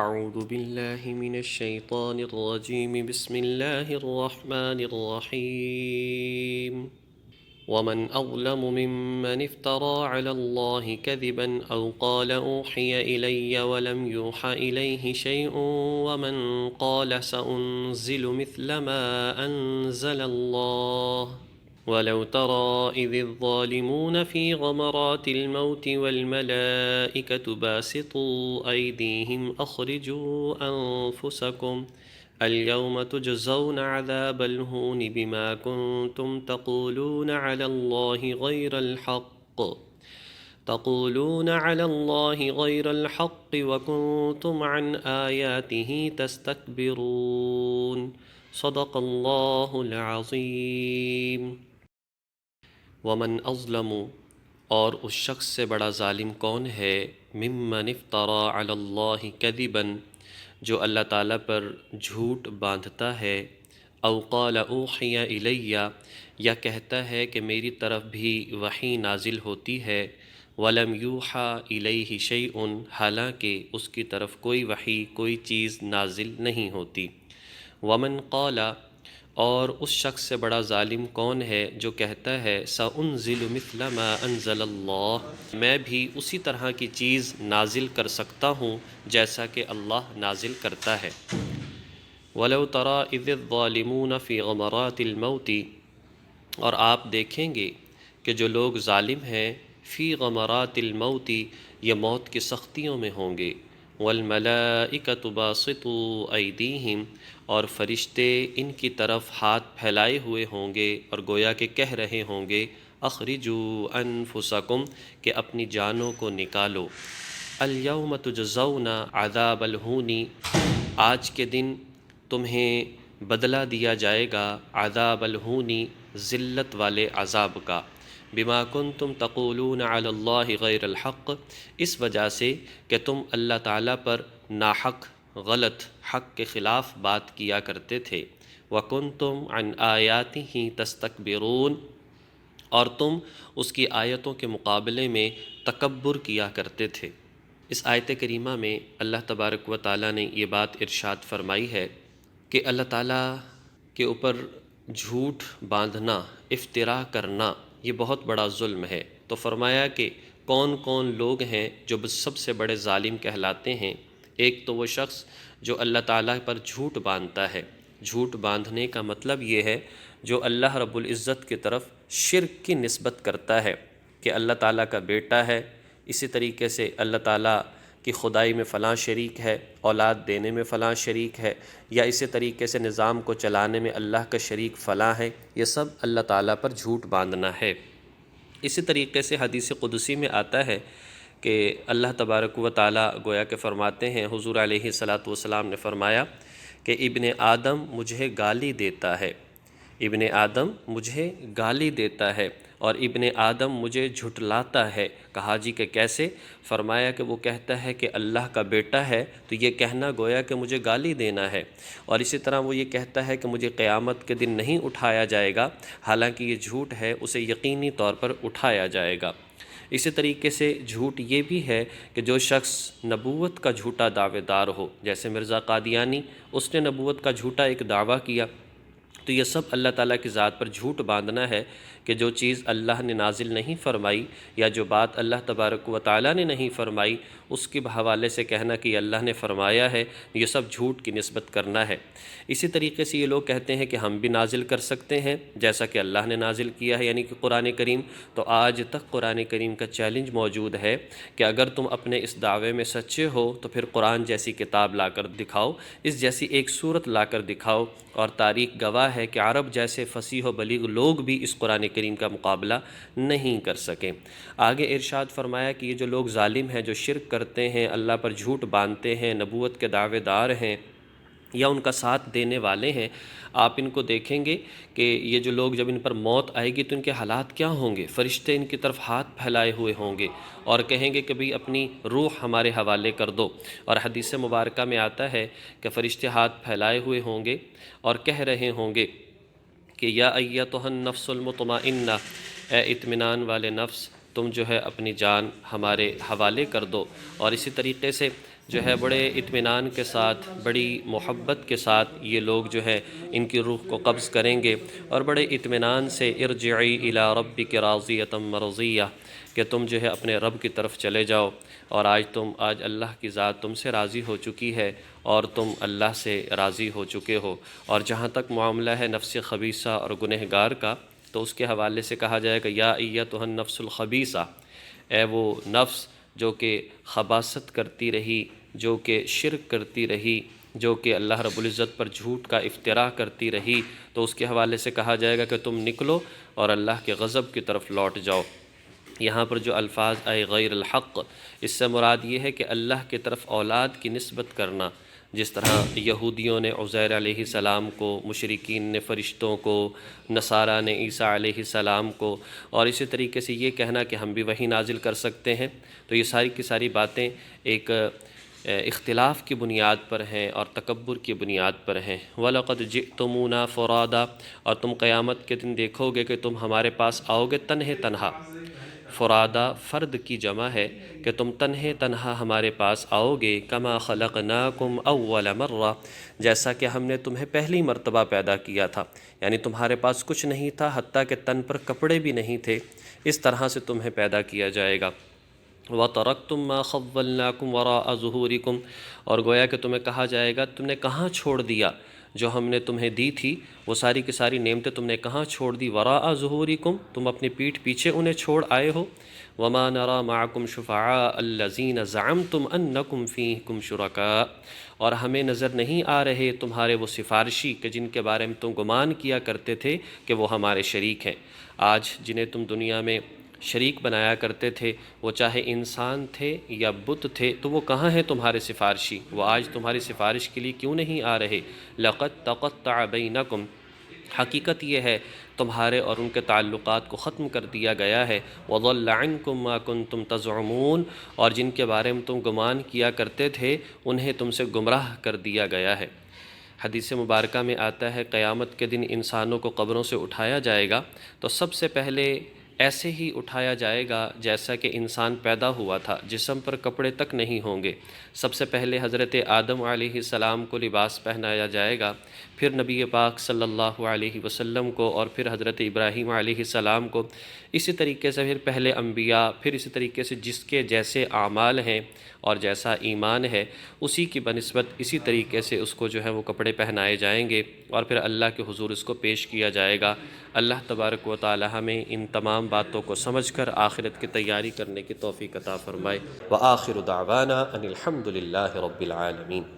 اعوذ باللہ من الشیطان الرجیم بسم اللہ الرحمن الرحیم ومن أظلم ممن افترى على الله كذبا أو قال أوحي إلي ولم يوحى إليه شيء ومن قال سأنزل مثل ما أنزل الله ولو ترى إذ الظالمون في غمرات الموت والملائكة باسطوا أيديهم أخرجوا أنفسكم اليوم تجزون عذاب الهون بما كنتم تقولون على الله غير الحق وكنتم عن آياته تستكبرون صدق اللہ العظیم۔ ومن اظلم، اور اس شخص سے بڑا ظالم کون ہے، ممن افترى علی اللہ کذبا، جو اللہ تعالیٰ پر جھوٹ باندھتا ہے، او قال اوحی الی، یا کہتا ہے کہ میری طرف بھی وحی نازل ہوتی ہے، ولم یوحى الیہ شیء، حالانکہ اس کی طرف کوئی وحی کوئی چیز نازل نہیں ہوتی۔ ومن قال، اور اس شخص سے بڑا ظالم کون ہے جو کہتا ہے سأنزل مثل ما انزل اللہ، میں بھی اسی طرح کی چیز نازل کر سکتا ہوں جیسا کہ اللہ نازل کرتا ہے۔ ولو تری اذ الظالمون فی غمرات الموت، اور آپ دیکھیں گے کہ جو لوگ ظالم ہیں فی غمرات الموت، یہ موت کی سختیوں میں ہوں گے، والملائکۃ باسطوا ایدیہم، اور فرشتے ان کی طرف ہاتھ پھیلائے ہوئے ہوں گے اور گویا کہ کہہ رہے ہوں گے اخرجوا انفسکم، کہ اپنی جانوں کو نکالو، الیوم تجزون عذاب الہون، آج کے دن تمہیں بدلہ دیا جائے گا عذاب الہون، ذلت والے عذاب کا، بما کنتم تقولون علی اللہ غیر الحق، اس وجہ سے کہ تم اللہ تعالیٰ پر ناحق، غلط، حق کے خلاف بات کیا کرتے تھے، وَكُنْتُمْ عَنْ آيَاتِهِ تَسْتَكْبِرُونَ، اور تم اس کی آیتوں کے مقابلے میں تکبر کیا کرتے تھے۔ اس آیت کریمہ میں اللہ تبارک و تعالیٰ نے یہ بات ارشاد فرمائی ہے کہ اللہ تعالیٰ کے اوپر جھوٹ باندھنا، افتراء کرنا، یہ بہت بڑا ظلم ہے۔ تو فرمایا کہ کون کون لوگ ہیں جو سب سے بڑے ظالم کہلاتے ہیں۔ ایک تو وہ شخص جو اللہ تعالیٰ پر جھوٹ باندھتا ہے۔ جھوٹ باندھنے کا مطلب یہ ہے جو اللہ رب العزت کی طرف شرک کی نسبت کرتا ہے کہ اللہ تعالیٰ کا بیٹا ہے، اسی طریقے سے اللہ تعالیٰ کی خدائی میں فلاں شریک ہے، اولاد دینے میں فلاں شریک ہے، یا اسی طریقے سے نظام کو چلانے میں اللہ کا شریک فلاں ہے، یہ سب اللہ تعالیٰ پر جھوٹ باندھنا ہے۔ اسی طریقے سے حدیث قدسی میں آتا ہے کہ اللہ تبارک و تعالیٰ گویا کہ فرماتے ہیں، حضور علیہ الصلاۃ والسلام نے فرمایا کہ ابن آدم مجھے گالی دیتا ہے، ابن آدم مجھے گالی دیتا ہے اور ابن آدم مجھے جھٹلاتا ہے۔ کہا جی کہ کیسے؟ فرمایا کہ وہ کہتا ہے کہ اللہ کا بیٹا ہے تو یہ کہنا گویا کہ مجھے گالی دینا ہے، اور اسی طرح وہ یہ کہتا ہے کہ مجھے قیامت کے دن نہیں اٹھایا جائے گا، حالانکہ یہ جھوٹ ہے، اسے یقینی طور پر اٹھایا جائے گا۔ اسی طریقے سے جھوٹ یہ بھی ہے کہ جو شخص نبوت کا جھوٹا دعوے دار ہو، جیسے مرزا قادیانی، اس نے نبوت کا جھوٹا ایک دعویٰ کیا، تو یہ سب اللہ تعالیٰ کی ذات پر جھوٹ باندھنا ہے کہ جو چیز اللہ نے نازل نہیں فرمائی یا جو بات اللہ تبارک و تعالیٰ نے نہیں فرمائی اس کے حوالے سے کہنا کہ اللہ نے فرمایا ہے، یہ سب جھوٹ کی نسبت کرنا ہے۔ اسی طریقے سے یہ لوگ کہتے ہیں کہ ہم بھی نازل کر سکتے ہیں جیسا کہ اللہ نے نازل کیا ہے، یعنی کہ قرآن کریم۔ تو آج تک قرآن کریم کا چیلنج موجود ہے کہ اگر تم اپنے اس دعوے میں سچے ہو تو پھر قرآن جیسی کتاب لا کر دکھاؤ، اس جیسی ایک صورت لا کر دکھاؤ، اور تاریخ گواہ ہے کہ عرب جیسے فصیح و بلیغ لوگ بھی اس قرآن کریم کا مقابلہ نہیں کر سکیں۔ آگے ارشاد فرمایا کہ یہ جو لوگ ظالم ہیں، جو شرک کرتے ہیں، اللہ پر جھوٹ باندھتے ہیں، نبوت کے دعوے دار ہیں یا ان کا ساتھ دینے والے ہیں، آپ ان کو دیکھیں گے کہ یہ جو لوگ جب ان پر موت آئے گی تو ان کے حالات کیا ہوں گے۔ فرشتے ان کی طرف ہاتھ پھیلائے ہوئے ہوں گے اور کہیں گے کہ بھئی اپنی روح ہمارے حوالے کر دو، اور حدیث مبارکہ میں آتا ہے کہ فرشتے ہاتھ پھیلائے ہوئے ہوں گے اور کہہ رہے ہوں گے کہ یا ایتھا النفس المطمئنہ، اے اطمینان والے نفس، تم جو ہے اپنی جان ہمارے حوالے کر دو۔ اور اسی طریقے سے جو ہے بڑے اطمینان کے ساتھ، بڑی محبت کے ساتھ یہ لوگ جو ہے ان کی روح کو قبض کریں گے، اور بڑے اطمینان سے ارجعی الی ربک راضیۃ مرضیہ، کہ تم جو ہے اپنے رب کی طرف چلے جاؤ، اور آج اللہ کی ذات تم سے راضی ہو چکی ہے اور تم اللہ سے راضی ہو چکے ہو۔ اور جہاں تک معاملہ ہے نفس خبیثہ اور گنہگار کا، تو اس کے حوالے سے کہا جائے گا یا ایتھا النفس الخبیثہ، اے وہ نفس جو کہ خباثت کرتی رہی، جو کہ شرک کرتی رہی، جو کہ اللہ رب العزت پر جھوٹ کا افتراء کرتی رہی، تو اس کے حوالے سے کہا جائے گا کہ تم نکلو اور اللہ کے غضب کی طرف لوٹ جاؤ۔ یہاں پر جو الفاظ آئے غیر الحق، اس سے مراد یہ ہے کہ اللہ کی طرف اولاد کی نسبت کرنا، جس طرح یہودیوں نے عزیر علیہ السلام کو، مشرکین نے فرشتوں کو، نصارہ نے عیسیٰ علیہ السلام کو، اور اسی طریقے سے یہ کہنا کہ ہم بھی وحی نازل کر سکتے ہیں۔ تو یہ ساری کی ساری باتیں ایک اختلاف کی بنیاد پر ہیں اور تکبر کی بنیاد پر ہیں۔ وَلَقَدْ جِئْتُمُونَا فُرَادًا، اور تم قیامت کے دن دیکھو گے کہ تم ہمارے پاس آؤ گے تنہے تنہا۔ فرادا فرد کی جمع ہے کہ تم تنہے تنہا ہمارے پاس آؤ گے، کما خلقناکم اول مرہ، جیسا کہ ہم نے تمہیں پہلی مرتبہ پیدا کیا تھا، یعنی تمہارے پاس کچھ نہیں تھا، حتیٰ کہ تن پر کپڑے بھی نہیں تھے، اس طرح سے تمہیں پیدا کیا جائے گا۔ وَتَرَكْتُم مَّا خَوَّلْنَاكُمْ وَرَاءَ ظُهُورِكُمْ، اور گویا کہ تمہیں کہا جائے گا تم نے کہاں چھوڑ دیا جو ہم نے تمہیں دی تھی، وہ ساری کی ساری نعمتیں تم نے کہاں چھوڑ دی، وَرَاءَ ظُهُورِكُمْ، تم اپنی پیٹھ پیچھے انہیں چھوڑ آئے ہو۔ وَمَا نَرَى مَعَكُمْ شُفَعَاءَ الَّذِينَ زَعَمْتُمْ أَنَّكُمْ فِيهِكُمْ شُرَكَاءَ، اور ہمیں نظر نہیں آ رہے تمہارے وہ سفارشی کہ جن کے بارے میں تم گمان کیا کرتے تھے کہ وہ ہمارے شریک ہیں۔ آج جنہیں تم دنیا میں شریک بنایا کرتے تھے، وہ چاہے انسان تھے یا بت تھے، تو وہ کہاں ہیں تمہارے سفارشی؟ وہ آج تمہاری سفارش کے لیے کیوں نہیں آ رہے؟ لَقَدْ تَقَطَّعَ بَيْنَكُمْ، حقیقت یہ ہے تمہارے اور ان کے تعلقات کو ختم کر دیا گیا ہے۔ وَضَلَّ عَنْكُمْ مَا كُنْتُمْ تَزْعُمُونَ، اور جن کے بارے میں تم گمان کیا کرتے تھے انہیں تم سے گمراہ کر دیا گیا ہے۔ حدیث مبارکہ میں آتا ہے قیامت کے دن انسانوں کو قبروں سے اٹھایا جائے گا، تو سب سے پہلے ایسے ہی اٹھایا جائے گا جیسا کہ انسان پیدا ہوا تھا، جسم پر کپڑے تک نہیں ہوں گے۔ سب سے پہلے حضرت آدم علیہ السلام کو لباس پہنایا جائے گا، پھر نبی پاک صلی اللہ علیہ وسلم کو، اور پھر حضرت ابراہیم علیہ السلام کو، اسی طریقے سے پھر پہلے انبیاء، پھر اسی طریقے سے جس کے جیسے اعمال ہیں اور جیسا ایمان ہے اسی کی بنسبت اسی طریقے سے اس کو جو ہے وہ کپڑے پہنائے جائیں گے، اور پھر اللہ کے حضور اس کو پیش کیا جائے گا۔ اللہ تبارک و تعالی ہمیں ان تمام باتوں کو سمجھ کر آخرت کی تیاری کرنے کی توفیق عطا فرمائے۔ وآخر دعوانا ان الحمد للہ رب العالمین۔